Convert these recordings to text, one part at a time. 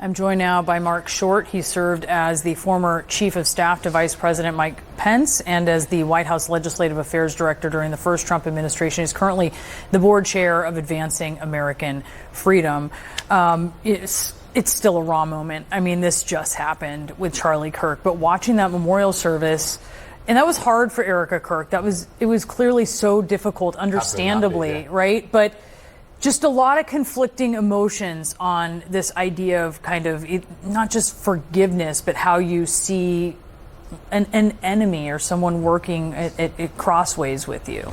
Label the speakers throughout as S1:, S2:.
S1: I'm joined now by Marc Short. He served as the former chief of staff to Vice President Mike Pence and as the White House Legislative Affairs Director during the first Trump administration. He's currently the board chair of Advancing American Freedom. It's still a raw moment. I mean, this just happened with Charlie Kirk, but watching that memorial service, and that was hard for Erica Kirk. It was clearly so difficult, understandably, right? But just a lot of conflicting emotions on this idea of kind of not just forgiveness, but how you see an enemy or someone working at crossways with you.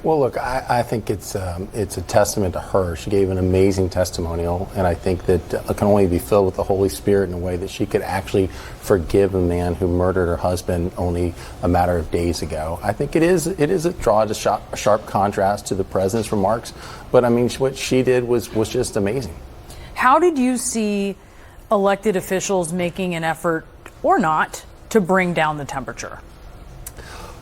S2: Well, look, I think it's a testament to her. She gave an amazing testimonial, and I think that it can only be filled with the Holy Spirit in a way that she could actually forgive a man who murdered her husband only a matter of days ago. I think it is a sharp contrast to the president's remarks, but I mean, what she did was just amazing.
S1: How did you see elected officials making an effort, or not, to bring down the temperature?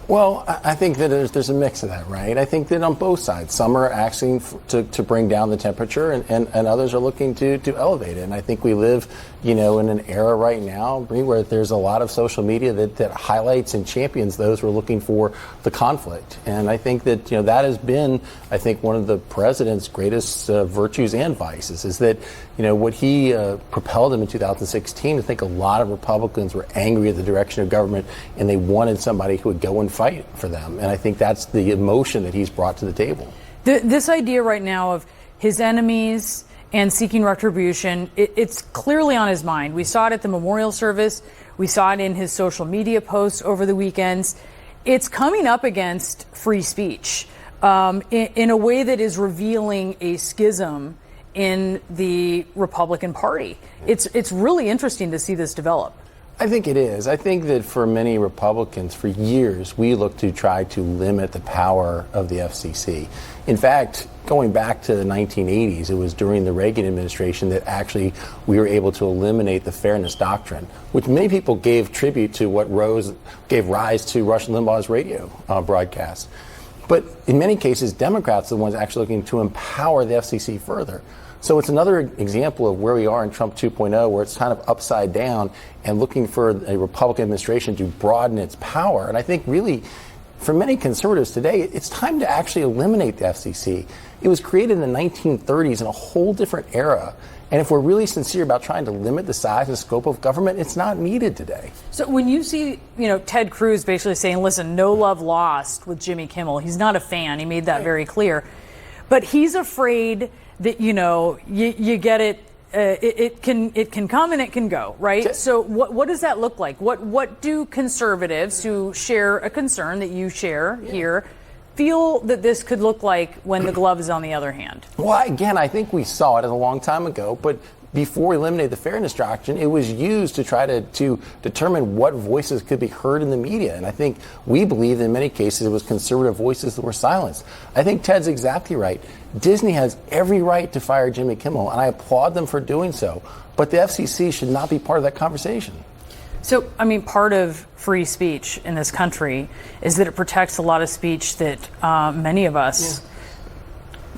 S2: Well, I think that there's a mix of that, right? I think that on both sides, some are asking to bring down the temperature and others are looking to elevate it. And I think we live, in an era right now where there's a lot of social media that highlights and champions those who are looking for the conflict. And I think that, that has been, I think, one of the president's greatest virtues and vices is that, what he propelled him in 2016. I think a lot of Republicans were angry at the direction of government and they wanted somebody who would go and fight for them. And I think that's the emotion that he's brought to the table.
S1: This idea right now of his enemies and seeking retribution, it's clearly on his mind. We saw it at the memorial service. We saw it in his social media posts over the weekends. It's coming up against free speech in a way that is revealing a schism in the Republican Party. It's really interesting to see this develop.
S2: I think it is. I think that for many Republicans, for years, we looked to try to limit the power of the FCC. In fact, going back to the 1980s, it was during the Reagan administration that actually we were able to eliminate the fairness doctrine, which many people gave tribute to what gave rise to Rush Limbaugh's radio broadcast. But in many cases, Democrats are the ones actually looking to empower the FCC further. So it's another example of where we are in Trump 2.0, where it's kind of upside down and looking for a Republican administration to broaden its power. And I think really, for many conservatives today, it's time to actually eliminate the FCC. It was created in the 1930s in a whole different era. And if we're really sincere about trying to limit the size and scope of government, it's not needed today.
S1: So when you see, Ted Cruz basically saying, listen, no love lost with Jimmy Kimmel, he's not a fan. He made that very clear. But he's afraid that, you get it. It can come and it can go, right? So what does that look like? What do conservatives who share a concern that you share here feel that this could look like when the glove is on the other hand?
S2: Well, again, I think we saw it a long time ago, but before we eliminated the fairness doctrine, it was used to try to determine what voices could be heard in the media. And I think we believe in many cases it was conservative voices that were silenced. I think Ted's exactly right. Disney has every right to fire Jimmy Kimmel, and I applaud them for doing so. But the FCC should not be part of that conversation.
S1: So, part of free speech in this country is that it protects a lot of speech that many of us,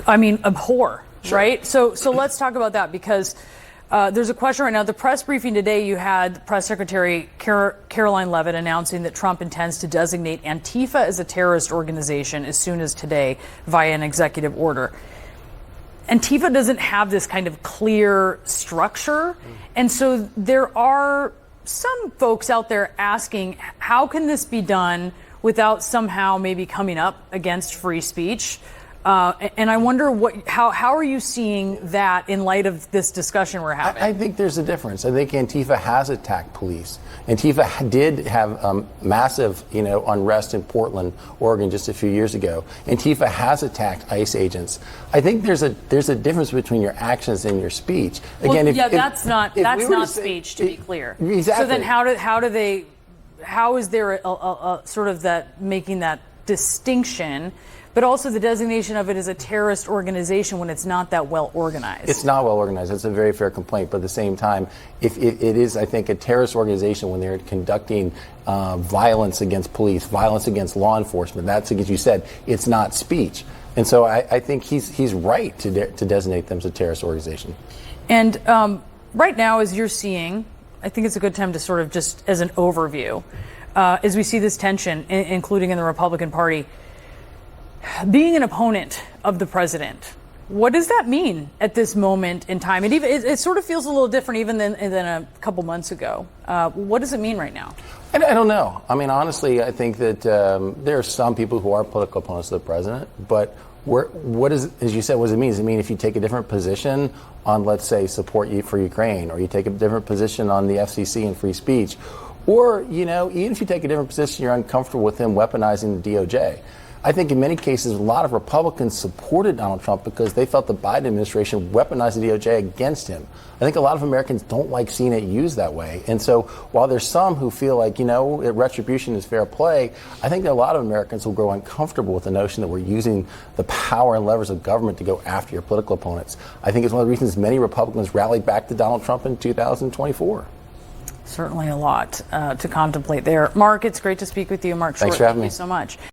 S1: abhor, sure. Right? So let's talk about that because there's a question right now. The press briefing today, you had Press Secretary Caroline Leavitt announcing that Trump intends to designate Antifa as a terrorist organization as soon as today via an executive order. Antifa doesn't have this kind of clear structure. And so there are some folks out there asking, how can this be done without somehow maybe coming up against free speech? And I wonder how are you seeing that in light of this discussion we're having?
S2: I think there's a difference. I think Antifa has attacked police. Antifa did have massive, unrest in Portland, Oregon, just a few years ago. Antifa has attacked ICE agents. I think there's a difference between your actions and your speech. Again,
S1: that's not speech, to be clear.
S2: Exactly.
S1: So then how is there a sort of that making that distinction? But also the designation of it as a terrorist organization when it's not that well organized.
S2: It's not well organized. That's a very fair complaint. But at the same time, if it is, I think, a terrorist organization when they're conducting violence against police, violence against law enforcement, that's, as you said, it's not speech. And so I think he's right to designate them as a terrorist organization.
S1: And right now, as you're seeing, I think it's a good time to sort of just as an overview, as we see this tension, including in the Republican Party, being an opponent of the president. What does that mean at this moment in time? It sort of feels a little different even than a couple months ago. What does it mean right now?
S2: I don't know. I mean, honestly, I think that there are some people who are political opponents of the president, but what is, as you said, what does it mean? Does it mean if you take a different position on, let's say, support for Ukraine, or you take a different position on the FCC and free speech, or, even if you take a different position, you're uncomfortable with him weaponizing the DOJ? I think in many cases, a lot of Republicans supported Donald Trump because they felt the Biden administration weaponized the DOJ against him. I think a lot of Americans don't like seeing it used that way. And so while there's some who feel like, retribution is fair play, I think that a lot of Americans will grow uncomfortable with the notion that we're using the power and levers of government to go after your political opponents. I think it's one of the reasons many Republicans rallied back to Donald Trump in 2024.
S1: Certainly a lot to contemplate there. Marc, it's great to speak with you. Marc Short,
S2: Thanks for having me.
S1: Thank you so much.